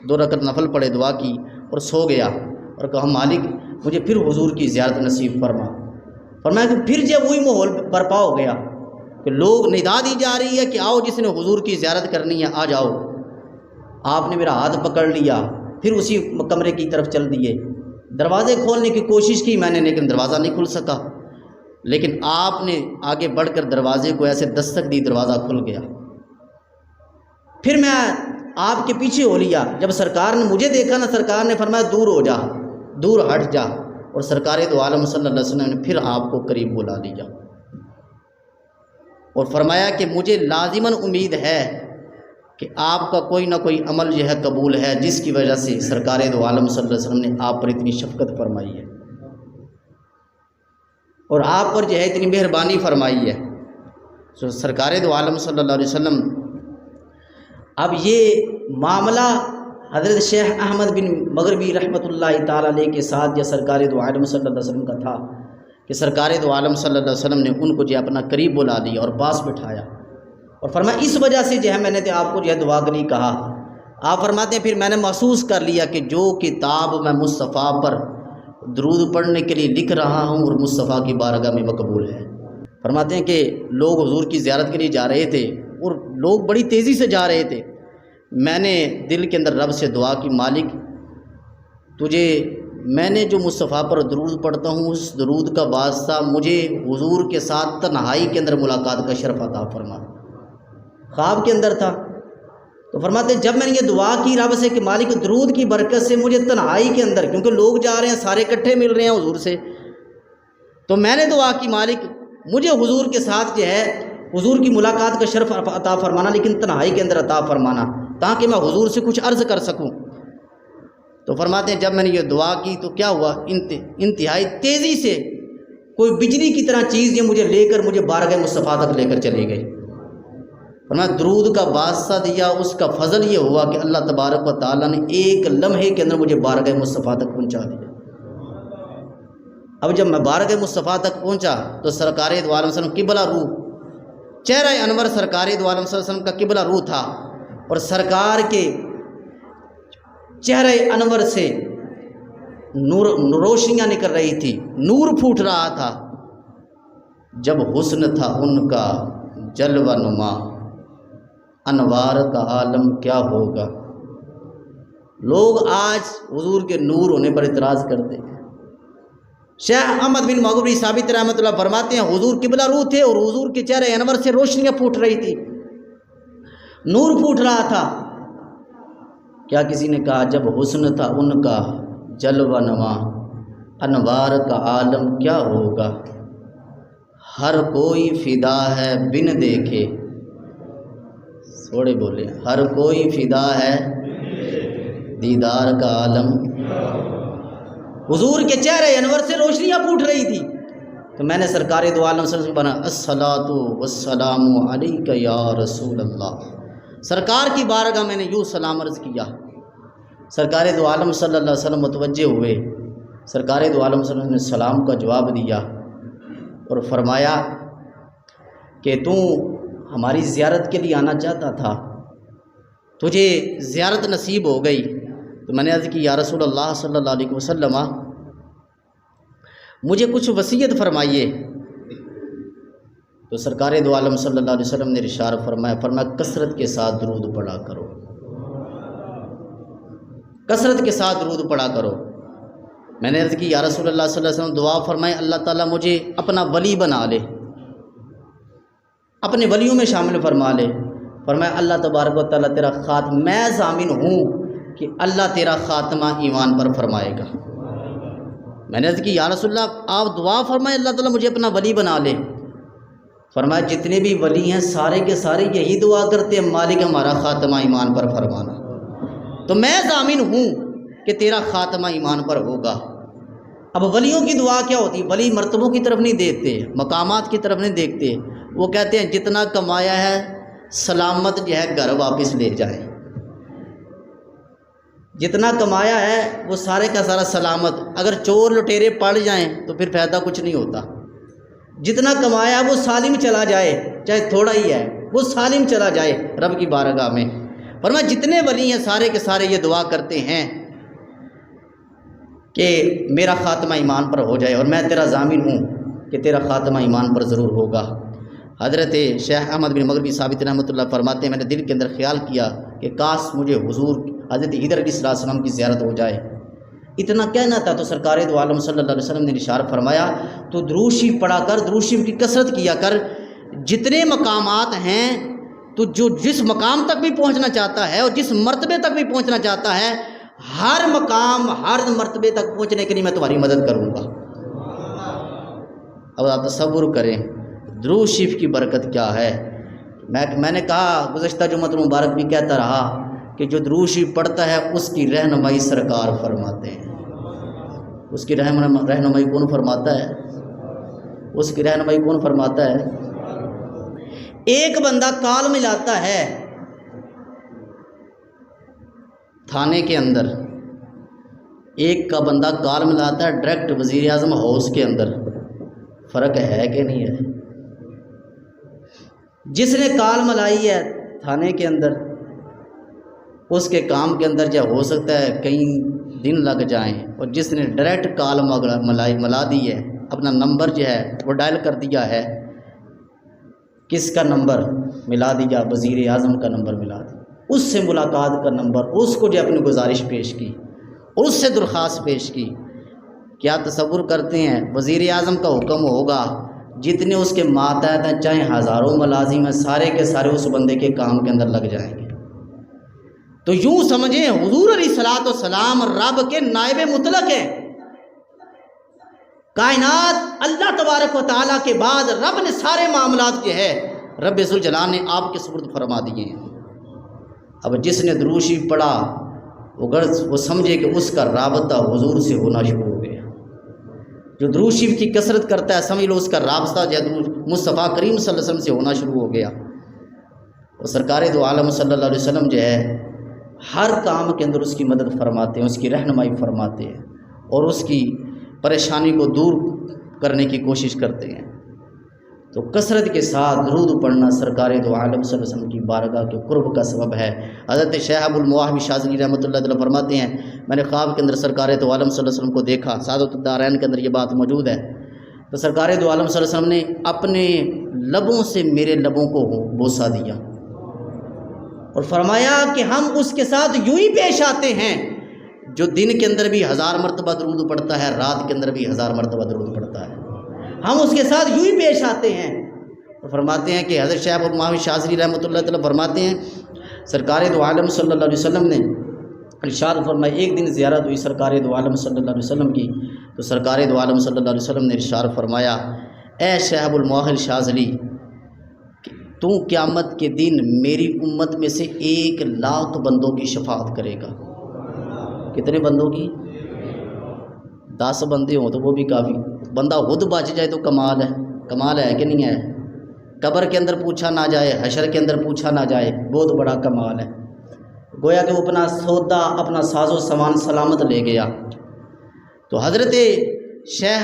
2 رکعت نفل پڑھے، دعا کی، اور سو گیا، اور کہا مالک مجھے پھر حضور کی زیارت نصیب فرما۔ فرمایا کہ پھر جب وہی ماحول برپا ہو گیا کہ لوگ ندا دی جا رہی ہے کہ آؤ جس نے حضور کی زیارت کرنی ہے آ جاؤ، آپ نے میرا ہاتھ پکڑ لیا، پھر اسی کمرے کی طرف چل دیے۔ دروازے کھولنے کی کوشش کی میں نے لیکن دروازہ نہیں کھل سکا، لیکن آپ نے آگے بڑھ کر دروازے کو ایسے دستک دی، دروازہ کھل گیا۔ پھر میں آپ کے پیچھے ہو لیا، جب سرکار نے مجھے دیکھا نا، سرکار نے فرمایا دور ہو جا، دور ہٹ جا، اور سرکار دو عالم صلی اللہ علیہ وسلم نے پھر آپ کو قریب بلا لیا اور فرمایا کہ مجھے لازماً امید ہے کہ آپ کا کوئی نہ کوئی عمل جو ہے قبول ہے، جس کی وجہ سے سرکار دو عالم صلی اللہ علیہ وسلم نے آپ پر اتنی شفقت فرمائی ہے اور آپ پر جو ہے اتنی مہربانی فرمائی ہے۔ تو سرکار دو عالم صلی اللہ علیہ وسلم، اب یہ معاملہ حضرت شیخ احمد بن مغربی رحمۃ اللہ تعالیٰ علیہ کے ساتھ یا سرکار دو عالم صلی اللہ علیہ وسلم کا تھا کہ سرکار دو عالم صلی اللہ علیہ وسلم نے ان کو جو ہے اپنا قریب بلا لیا اور پاس بٹھایا، اور فرمایا اس وجہ سے جو ہے میں نے آپ کو جو ہے دعا کے لیے کہا۔ آپ فرماتے ہیں پھر میں نے محسوس کر لیا کہ جو کتاب میں مصطفیٰ پر درود پڑھنے کے لیے لکھ رہا ہوں اور مصطفیٰ کی بارگاہ میں مقبول ہے۔ فرماتے ہیں کہ لوگ حضور کی زیارت کے لیے جا رہے تھے اور لوگ بڑی تیزی سے جا رہے تھے، میں نے دل کے اندر رب سے دعا کی مالک تجھے، میں نے جو مصطفیٰ پر درود پڑھتا ہوں اس درود کا واسطہ مجھے حضور کے ساتھ تنہائی کے اندر ملاقات کا شرف عطا فرما۔ خواب کے اندر تھا تو فرماتے ہیں جب میں نے یہ دعا کی رب سے کہ مالک درود کی برکت سے مجھے تنہائی کے اندر، کیونکہ لوگ جا رہے ہیں سارے اکٹھے مل رہے ہیں حضور سے، تو میں نے دعا کی مالک مجھے حضور کے ساتھ جو ہے حضور کی ملاقات کا شرف عطا فرمانا، لیکن تنہائی کے اندر عطا فرمانا تاکہ میں حضور سے کچھ عرض کر سکوں۔ تو فرماتے ہیں جب میں نے یہ دعا کی تو کیا ہوا، انتہائی تیزی سے کوئی بجلی کی طرح چیز یہ مجھے لے کر مجھے بارگاہ مصطفیٰ تک لے کر چلی گئی۔ فرمایا درود کا واسطہ دیا، اس کا فضل یہ ہوا کہ اللہ تبارک و تعالیٰ نے ایک لمحے کے اندر مجھے بارگاہ مصطفیٰ تک پہنچا دیا۔ اب جب میں بارگاہ مصطفیٰ تک پہنچا تو سرکار دو عالم صلی اللہ علیہ وسلم قبلہ روح، چہرہ انور سرکار دو عالم صلی اللہ علیہ وسلم کا قبلہ روح تھا، اور سرکار کے چہرہ انور سے روشنیاں نکل رہی تھی، نور پھوٹ رہا تھا۔ جب حسن تھا ان کا جلوہ نما، انوار کا عالم کیا ہوگا۔ لوگ آج حضور کے نور ہونے پر اعتراض کرتے ہیں۔ شیخ احمد بن مغربی ثابت رحمۃ اللہ فرماتے ہیں حضور قبلہ رو تھے اور حضور کے چہرے انور سے روشنیاں پھوٹ رہی تھی، نور پھوٹ رہا تھا۔ کیا کسی نے کہا جب حسن تھا ان کا جلوہ نما، انوار کا عالم کیا ہوگا۔ ہر کوئی فدا ہے بن دیکھے، تھوڑے بولے، ہر کوئی فدا ہے دیدار کا عالم۔ حضور کے چہرے انور سے روشنیاں پھوٹ رہی تھی، تو میں نے سرکار دو عالم صلی اللہ علیہ وسلم بنا الصلاۃ والسلام علیک یا رسول اللہ، سرکار کی بارگاہ میں نے یوں سلام عرض کیا۔ سرکار دو عالم صلی اللہ علیہ وسلم متوجہ ہوئے، سرکار دو عالم صلی اللہ علیہ وسلم نے سلام کا جواب دیا اور فرمایا کہ تو ہماری زیارت کے لیے آنا چاہتا تھا، تجھے زیارت نصیب ہو گئی۔ تو میں نے عرض کی یا رسول اللہ صلی اللہ علیہ وسلم مجھے کچھ وصیت فرمائیے۔ تو سرکار دو عالم صلی اللہ علیہ وسلم نے ارشاد فرمایا کثرت کے ساتھ درود پڑھا کرو، کثرت کے ساتھ درود پڑھا کرو۔ میں نے عرض کی یا رسول اللہ صلی اللہ علیہ وسلم دعا فرمائے اللہ تعالیٰ مجھے اپنا ولی بنا لے، اپنے ولیوں میں شامل فرما لے۔ فرمایا اللہ تبارک و تعالیٰ تیرا خاتمہ، میں ضامن ہوں کہ اللہ تیرا خاتمہ ایمان پر فرمائے گا۔ میں نے عرض کی یا رسول اللہ آپ دعا فرمائے اللہ تعالیٰ مجھے اپنا ولی بنا لے۔ فرمایا جتنے بھی ولی ہیں سارے کے سارے یہی دعا کرتے ہیں مالک ہمارا خاتمہ ایمان پر فرمانا، تو میں ضامن ہوں کہ تیرا خاتمہ ایمان پر ہوگا۔ اب ولیوں کی دعا کیا ہوتی ہے؟ ولی مرتبوں کی طرف نہیں دیکھتے، مقامات کی طرف نہیں دیکھتے، وہ کہتے ہیں جتنا کمایا ہے سلامت جو ہے گھر واپس لے جائیں، جتنا کمایا ہے وہ سارے کا سارا سلامت، اگر چور لٹیرے پڑ جائیں تو پھر فائدہ کچھ نہیں ہوتا۔ جتنا کمایا ہے وہ سالم چلا جائے، چاہے تھوڑا ہی ہے وہ سالم چلا جائے رب کی بارگاہ میں۔ فرمایا جتنے ولی ہیں سارے کے سارے یہ دعا کرتے ہیں کہ میرا خاتمہ ایمان پر ہو جائے، اور میں تیرا ضامن ہوں کہ تیرا خاتمہ ایمان پر ضرور ہوگا۔ حضرت شیخ احمد بن مغربی ثابت رحمۃ اللہ فرماتے ہیں میں نے دل کے اندر خیال کیا کہ کاش مجھے حضور حضرت حضر علیہ السلام کی زیارت ہو جائے۔ اتنا کہنا تھا تو سرکار دو عالم صلی اللہ علیہ وسلم نے ارشاد فرمایا تو درود شریف پڑھا کر، درود شریف کی کثرت کیا کر، جتنے مقامات ہیں تو جو جس مقام تک بھی پہنچنا چاہتا ہے اور جس مرتبے تک بھی پہنچنا چاہتا ہے، ہر مقام ہر مرتبے تک پہنچنے کے لیے میں تمہاری مدد کروں گا۔ اب آپ تصور کریں درود شریف کی برکت کیا ہے۔ میں نے کہا گزشتہ جمعۃ المبارک بھی کہتا رہا کہ جو درود شریف پڑھتا ہے اس کی رہنمائی سرکار فرماتے ہیں۔ اس کی رہنمائی کون فرماتا ہے؟ اس کی رہنمائی کون فرماتا ہے؟ ایک بندہ کال ملاتا ہے تھانے کے اندر، ایک کا بندہ کال ملاتا ہے ڈائریکٹ وزیر اعظم ہاؤس کے اندر، فرق ہے کہ نہیں ہے؟ جس نے کال ملائی ہے تھانے کے اندر اس کے کام کے اندر جو ہو سکتا ہے کئی دن لگ جائیں، اور جس نے ڈائریکٹ کال ملا دی ہے، اپنا نمبر جو ہے وہ ڈائل کر دیا ہے، کس کا نمبر ملا دیا؟ وزیر اعظم کا نمبر ملا دیا، اس سے ملاقات کا نمبر، اس کو جو اپنی گزارش پیش کی اور اس سے درخواست پیش کی۔ کیا تصور کرتے ہیں وزیر اعظم کا حکم ہوگا جتنے اس کے ماتحت ہیں چاہے ہزاروں ملازم ہیں سارے کے سارے اس بندے کے کام کے اندر لگ جائیں گے؟ تو یوں سمجھیں حضور علیہ الصلوۃ والسلام رب کے نائب مطلق ہیں۔ کائنات اللہ تبارک و تعالیٰ کے بعد رب نے سارے معاملات جو ہے رب ذوالجلال نے آپ کے سپرد فرما دیے ہیں۔ اب جس نے درود شریف پڑھا وہ سمجھے کہ اس کا رابطہ حضور سے ہونا شروع ہو گیا۔ جو درود شریف کی کثرت کرتا ہے سمجھ لو اس کا رابطہ جو ہے مصطفیٰ کریم صلی اللہ علیہ وسلم سے ہونا شروع ہو گیا۔ اور سرکار دو عالم صلی اللہ علیہ وسلم جو ہے ہر کام کے اندر اس کی مدد فرماتے ہیں، اس کی رہنمائی فرماتے ہیں اور اس کی پریشانی کو دور کرنے کی کوشش کرتے ہیں۔ تو کثرت کے ساتھ درود پڑھنا سرکار دو عالم صلی اللہ علیہ وسلم کی بارگاہ کے قرب کا سبب ہے۔ حضرت شیخ ابو المواہب شاذلی رحمۃ اللہ علیہ فرماتے ہیں میں نے خواب کے اندر سرکار دو عالم صلی اللہ علیہ وسلم کو دیکھا، سعادت الدارین کے اندر یہ بات موجود ہے۔ تو سرکار دو عالم صلی اللہ علیہ وسلم نے اپنے لبوں سے میرے لبوں کو بوسہ دیا، اور فرمایا کہ ہم اس کے ساتھ یوں ہی پیش آتے ہیں جو دن کے اندر بھی 1000 مرتبہ درود پڑھتا ہے، رات کے اندر بھی 1000 مرتبہ درود پڑھتا ہے، ہم اس کے ساتھ یوں ہی پیش آتے ہیں۔ اور فرماتے ہیں کہ حضرت شیخ ابو المحمد شاذلی رحمۃ اللہ تعالیٰ فرماتے ہیں سرکار دو عالم صلی اللہ علیہ وسلم نے ارشاد فرمایا، ایک دن زیارت ہوئی سرکار دو عالم صلی اللہ علیہ وسلم کی، تو سرکار دو عالم صلی اللہ علیہ وسلم نے ارشاد فرمایا، اے شیخ ابو المحمد شاذلی، تو قیامت کے دن میری امت میں سے 1,00,000 بندوں کی شفاعت کرے گا۔ کتنے بندوں کی؟ 10 بندے ہوں تو وہ بھی کافی، بندہ خود بچ جائے تو کمال ہے، کمال ہے کہ نہیں ہے؟ قبر کے اندر پوچھا نہ جائے، حشر کے اندر پوچھا نہ جائے، بہت بڑا کمال ہے۔ گویا کہ وہ اپنا سودا، اپنا ساز و سامان سلامت لے گیا۔ تو حضرت شیخ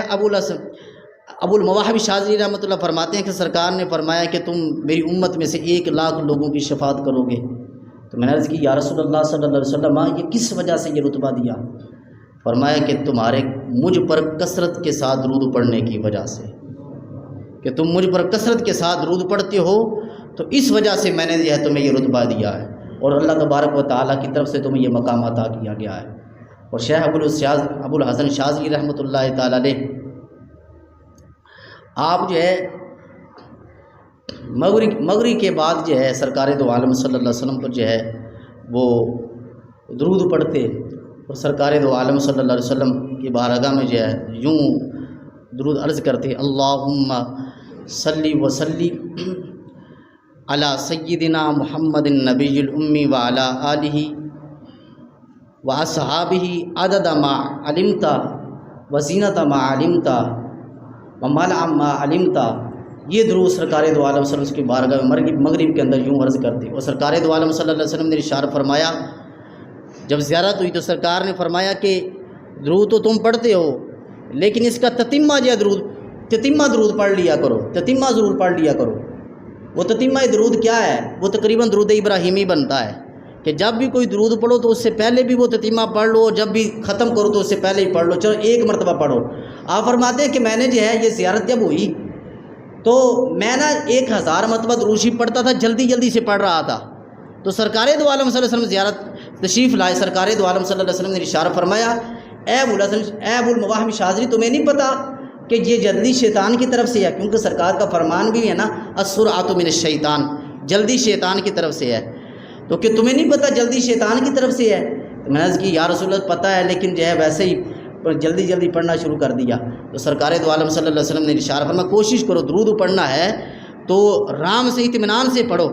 ابو المواہب شاذلی رحمۃ اللہ فرماتے ہیں کہ سرکار نے فرمایا کہ تم میری امت میں سے 1,00,000 لوگوں کی شفاعت کرو گے۔ تو میں نے عرض کی یا رسول اللہ صلی اللہ علیہ وسلم، یہ کس وجہ سے یہ رتبہ دیا؟ فرمایا کہ تمہارے مجھ پر کثرت کے ساتھ درود پڑھنے کی وجہ سے، کہ تم مجھ پر کثرت کے ساتھ درود پڑھتے ہو، تو اس وجہ سے میں نے جو ہے تمہیں یہ رتبہ دیا ہے، اور اللہ تبارک و تعالیٰ کی طرف سے تمہیں یہ مقام عطا کیا گیا ہے۔ اور شیخ ابو الحسن شاذلی رحمۃ اللہ تعالیٰ علیہ، آپ جو ہے مغرب کے بعد جو ہے سرکار دو عالم صلی اللہ علیہ وسلم پر جو ہے وہ درود پڑھتے، اور سرکار دو عالم صلی اللہ علیہ وسلم کی بارگاہ میں جو ہے یوں درود عرض کرتے، اللہم صلی وسلم علی سیدنا محمد النبی الامی وعلی آلہ واصحابہ عدد ما علمت وزینت ما علمت وملء ما علمت۔ یہ درود سرکار دو عالم صلی اللہ علیہ وسلم کی بارگاہ میں مغرب کے اندر یوں عرض کرتے، اور سرکار دو عالم صلی اللہ علیہ وسلم نے ارشاد فرمایا، جب زیارت ہوئی تو سرکار نے فرمایا کہ درود تو تم پڑھتے ہو، لیکن اس کا تتمہ جو ہے تتمہ درود پڑھ لیا کرو، تتمہ ضرور پڑھ لیا کرو۔ وہ تتمہ درود کیا ہے؟ وہ تقریباً درود ابراہیمی بنتا ہے کہ جب بھی کوئی درود پڑھو تو اس سے پہلے بھی وہ تتمہ پڑھ لو، جب بھی ختم کرو تو اس سے پہلے ہی پڑھ لو، چلو ایک مرتبہ پڑھو۔ آپ فرماتے ہیں کہ میں نے جو ہے یہ زیارت جب ہوئی تو میں نا 1000 مرتبہ درود شریف پڑھتا تھا، جلدی سے پڑھ رہا تھا۔ تو سرکار دو عالم صلی اللہ علیہ وسلم زیارت تشریف لائے، سرکار دو عالم صلی اللہ علیہ وسلم نے ارشاد فرمایا، اے ابو المواہب شاذلی، تمہیں نہیں پتہ کہ یہ جلدی شیطان کی طرف سے ہے؟ کیونکہ سرکار کا فرمان بھی ہے نا، السرعۃ من الشیطان، جلدی شیطان کی طرف سے ہے، تو کہ تمہیں نہیں پتہ جلدی شیطان کی طرف سے ہے؟ تو میں نے عرض کی یا رسول اللہ پتہ ہے، لیکن جو ہے ویسے ہی جلدی پڑھنا شروع کر دیا۔ تو سرکار دو عالم صلی اللہ علیہ وسلم نے ارشاد فرمایا، کوشش کرو درود پڑھنا ہے تو آرام سے اطمینان سے پڑھو،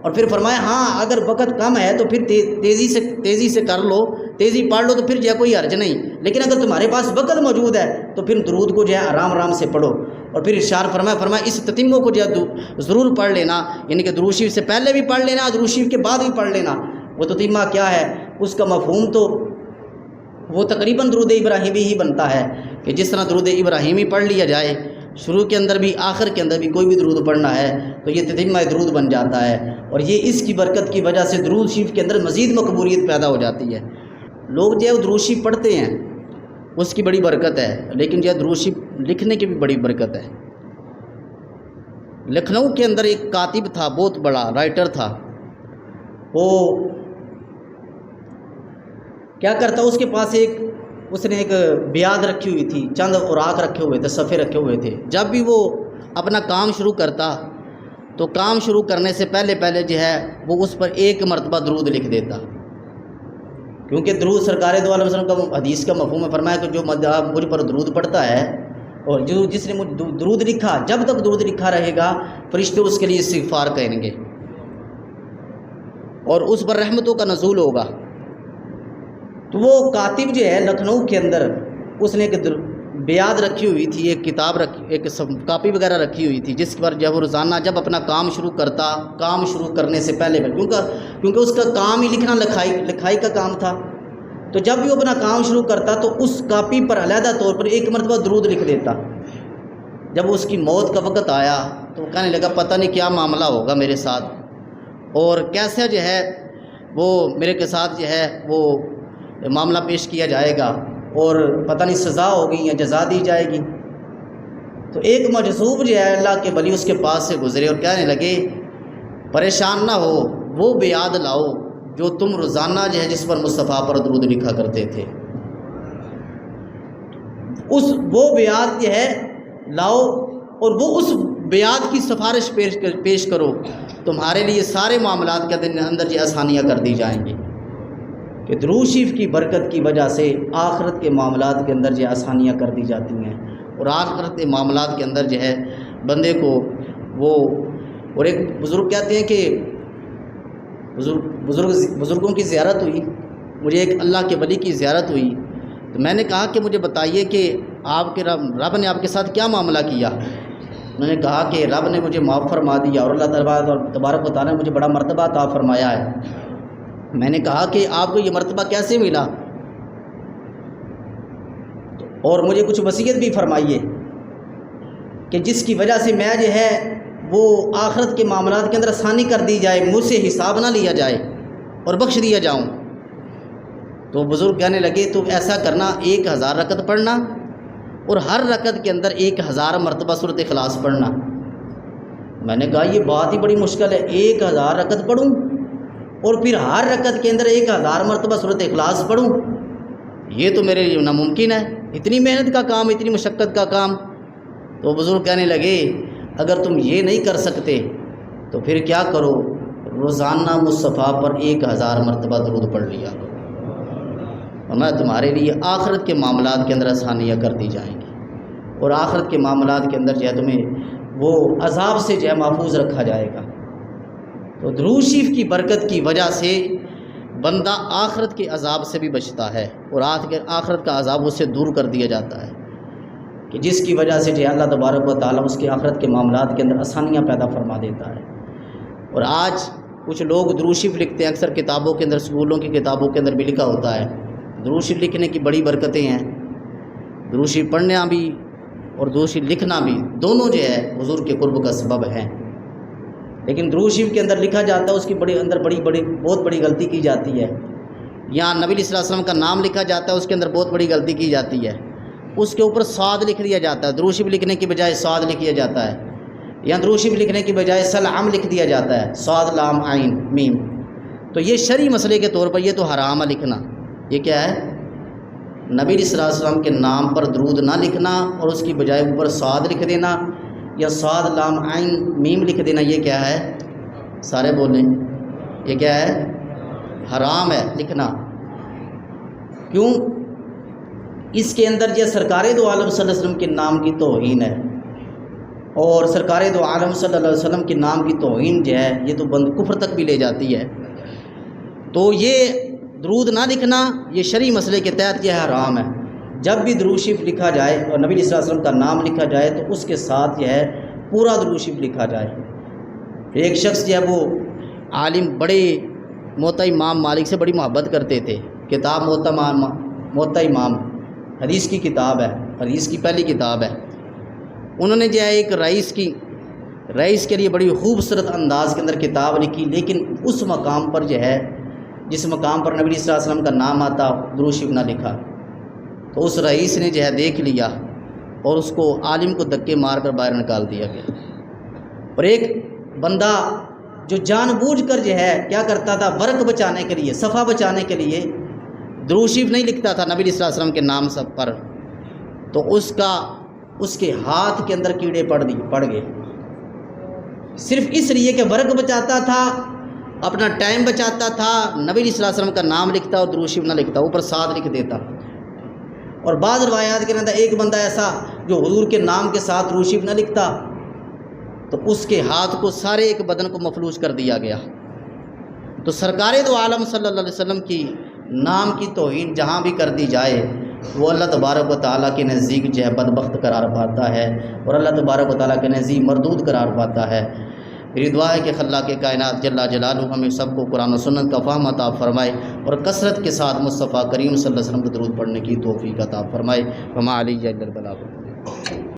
اور پھر فرمایا ہاں اگر وقت کم ہے تو پھر تیزی سے کر لو، تیزی پڑھ لو تو پھر جو ہے کوئی حرج نہیں، لیکن اگر تمہارے پاس وقت موجود ہے تو پھر درود کو جو ہے آرام سے پڑھو۔ اور پھر ارشاد فرمایا اس تتمہ کو جو ہے ضرور پڑھ لینا، یعنی کہ درود شریف سے پہلے بھی پڑھ لینا، درود شریف کے بعد بھی پڑھ لینا۔ وہ تتمہ کیا ہے؟ اس کا مفہوم تو وہ تقریباً درود ابراہیمی ہی بنتا ہے کہ جس طرح درود ابراہیمی پڑھ لیا جائے، شروع کے اندر بھی آخر کے اندر بھی کوئی بھی درود پڑھنا ہے تو یہ تتمہ درود بن جاتا ہے، اور یہ اس کی برکت کی وجہ سے درود شریف کے اندر مزید مقبولیت پیدا ہو جاتی ہے۔ لوگ جو ہے درود شریف پڑھتے ہیں اس کی بڑی برکت ہے، لیکن جو ہے درود شریف لکھنے کی بھی بڑی برکت ہے۔ لکھنؤ کے اندر ایک کاتب تھا، بہت بڑا رائٹر تھا، وہ کیا کرتا، اس کے پاس اس نے ایک بیاد رکھی ہوئی تھی، چند اوراق رکھے ہوئے تھے، صفحے رکھے ہوئے تھے۔ جب بھی وہ اپنا کام شروع کرتا تو کام شروع کرنے سے پہلے جو ہے وہ اس پر 1 مرتبہ درود لکھ دیتا، کیونکہ درود سرکار دو عالم وسلم کا حدیث کا مفہوم ہے، فرمایا کہ جو مجھ پر درود پڑھتا ہے اور جس نے مجھ درود لکھا، جب تک درود لکھا رہے گا فرشتے اس کے لیے استغفار کہیں گے اور اس پر رحمتوں کا نزول ہوگا۔ تو وہ کاتب جو ہے لکھنؤ کے اندر، اس نے ایک بیاد رکھی ہوئی تھی، ایک کتاب ایک کاپی وغیرہ رکھی ہوئی تھی، جس پر جب وہ روزانہ جب اپنا کام شروع کرتا، کام شروع کرنے سے پہلے کیونکہ اس کا کام ہی لکھنا لکھائی کا کام تھا، تو جب بھی وہ اپنا کام شروع کرتا تو اس کاپی پر علیحدہ طور پر 1 مرتبہ درود لکھ دیتا۔ جب اس کی موت کا وقت آیا تو وہ کہنے لگا پتہ نہیں کیا معاملہ ہوگا میرے ساتھ، اور کیسے جو ہے وہ میرے کے ساتھ جو ہے وہ معاملہ پیش کیا جائے گا، اور پتہ نہیں سزا ہوگی یا جزا دی جائے گی۔ تو ایک مجذوب جو ہے اللہ کے ولی اس کے پاس سے گزرے اور کہنے لگے پریشان نہ ہو، وہ بیاد لاؤ جو تم روزانہ جو ہے جس پر مصطفیٰ پر درود لکھا کرتے تھے، وہ بیاد جو ہے لاؤ، اور وہ اس بیاد کی سفارش پیش کرو، تمہارے لیے سارے معاملات کے اندر جو آسانیاں کر دی جائیں گی۔ کہ درود شریف کی برکت کی وجہ سے آخرت کے معاملات کے اندر جو آسانیاں کر دی جاتی ہیں، اور آخرت کے معاملات کے اندر جو ہے بندے کو وہ، اور ایک بزرگ کہتے ہیں کہ بزرگوں کی زیارت ہوئی، مجھے ایک اللہ کے ولی کی زیارت ہوئی، تو میں نے کہا کہ مجھے بتائیے کہ آپ کے رب نے آپ کے ساتھ کیا معاملہ کیا؟ انہوں نے کہا کہ رب نے مجھے معاف فرما دیا، اور اللہ تبارک و تعالیٰ نے مجھے بڑا مرتبہ عطا فرمایا ہے۔ میں نے کہا کہ آپ کو یہ مرتبہ کیسے ملا؟ اور مجھے کچھ وصیت بھی فرمائیے کہ جس کی وجہ سے میں جو ہے وہ آخرت کے معاملات کے اندر آسانی کر دی جائے، مجھ سے حساب نہ لیا جائے اور بخش دیا جاؤں۔ تو بزرگ کہنے لگے تو ایسا کرنا، 1000 رکعت پڑھنا، اور ہر رکعت کے اندر 1000 مرتبہ سورۃ اخلاص پڑھنا۔ میں نے کہا یہ بات ہی بڑی مشکل ہے، 1000 رکعت پڑھوں اور پھر ہر رکعت کے اندر 1000 مرتبہ سورۃ اخلاص پڑھوں، یہ تو میرے لیے ناممکن ہے، اتنی محنت کا کام، اتنی مشقت کا کام۔ تو بزرگ کہنے لگے اگر تم یہ نہیں کر سکتے تو پھر کیا کرو، روزانہ مصطفیٰ پر 1000 مرتبہ درود پڑھ لیا کرو، ورنہ تمہارے لیے آخرت کے معاملات کے اندر آسانیاں کر دی جائیں گی، اور آخرت کے معاملات کے اندر جو ہے تمہیں وہ عذاب سے جو ہے محفوظ رکھا جائے گا۔ تو درود شریف کی برکت کی وجہ سے بندہ آخرت کے عذاب سے بھی بچتا ہے، اور آخرت کا عذاب اس سے دور کر دیا جاتا ہے، کہ جس کی وجہ سے جو ہے اللہ تبارک و تعالیٰ اس کے آخرت کے معاملات کے اندر آسانیاں پیدا فرما دیتا ہے۔ اور آج کچھ لوگ درود شریف لکھتے ہیں، اکثر کتابوں کے اندر، اسکولوں کی کتابوں کے اندر بھی لکھا ہوتا ہے درود شریف لکھنے کی بڑی برکتیں ہیں، درود شریف پڑھنا بھی اور درود شریف لکھنا بھی دونوں جو ہے حضور کے قرب کا سبب ہیں۔ لیکن درود شریف کے اندر لکھا جاتا ہے، اس کی بہت بڑی غلطی کی جاتی ہے۔ یہاں نبی صلی اللہ علیہ وسلم کا نام لکھا جاتا ہے، اس کے اندر بہت بڑی غلطی کی جاتی ہے، اس کے اوپر صاد لکھ دیا جاتا ہے، درود شریف لکھنے کی بجائے صاد لکھ دیا جاتا ہے، یا درود شریف لکھنے کی بجائے سلام لکھ دیا جاتا ہے، صاد لام عین میم۔ تو یہ شرعی مسئلے کے طور پر یہ تو حرام ہے لکھنا۔ یہ کیا ہے؟ نبی صلی اللہ علیہ وسلم کے نام پر درود نہ لکھنا اور اس کی بجائے اوپر صاد لکھ دینا یا صاد لام عین میم لکھ دینا، یہ کیا ہے؟ سارے بولیں، یہ کیا ہے؟ حرام ہے لکھنا۔ کیوں؟ اس کے اندر جو سرکار دو عالم صلی اللہ علیہ وسلم کے نام کی توہین ہے، اور سرکار دو عالم صلی اللہ علیہ وسلم کے نام کی توہین جو ہے یہ تو بند کفر تک بھی لے جاتی ہے۔ تو یہ درود نہ لکھنا یہ شرعی مسئلے کے تحت یہ حرام ہے۔ جب بھی درود شریف لکھا جائے اور نبی صلی اللہ علیہ وسلم کا نام لکھا جائے تو اس کے ساتھ یہ ہے پورا درود شریف لکھا جائے۔ ایک شخص جو ہے وہ عالم بڑے موتا امام مالک سے بڑی محبت کرتے تھے، کتاب موتا امام حدیث کی کتاب ہے، حدیث کی پہلی کتاب ہے۔ انہوں نے جو ہے ایک رئیس کے لیے بڑی خوبصورت انداز کے اندر کتاب لکھی، لیکن اس مقام پر جو ہے جس مقام پر نبی صلی اللہ علیہ وسلم کا نام آتا درود شریف نہ لکھا، تو اس رئیس نے جو ہے دیکھ لیا اور اس کو عالم کو دھکے مار کر باہر نکال دیا گیا۔ اور ایک بندہ جو جان بوجھ کر جو ہے کیا کرتا تھا، ورق بچانے کے لیے، صفحہ بچانے کے لیے درود شریف نہیں لکھتا تھا نبی صلی اللہ علیہ وسلم کے نام سب پر، تو اس کے ہاتھ کے اندر کیڑے پڑ گئے، صرف اس لیے کہ ورق بچاتا تھا، اپنا ٹائم بچاتا تھا، نبی صلی اللہ علیہ وسلم کا نام لکھتا اور درود شریف نہ لکھتا، اوپر ساتھ لکھ دیتا۔ اور بعض روایات کے اندر ایک بندہ ایسا جو حضور کے نام کے ساتھ درود شریف نہ لکھتا تو اس کے ہاتھ کو سارے ایک بدن کو مفلوج کر دیا گیا۔ تو سرکار دو عالم صلی اللہ علیہ وسلم کی نام کی توہین جہاں بھی کر دی جائے وہ اللہ تبارک و تعالیٰ کے نزدیک جو ہے بدبخت قرار پاتا ہے، اور اللہ تبارک و تعالیٰ کے نزدیک مردود قرار پاتا ہے۔ میری دعا ہے کہ خلاق کائنات جل جلالہ ہمیں سب کو قرآن و سنت کا فہم عطا فرمائے، اور کثرت کے ساتھ مصطفیٰ کریم صلی اللہ علیہ وسلم کو درود پڑھنے کی توفیق عطا فرمائے۔ وما علیہ الا البلاغ۔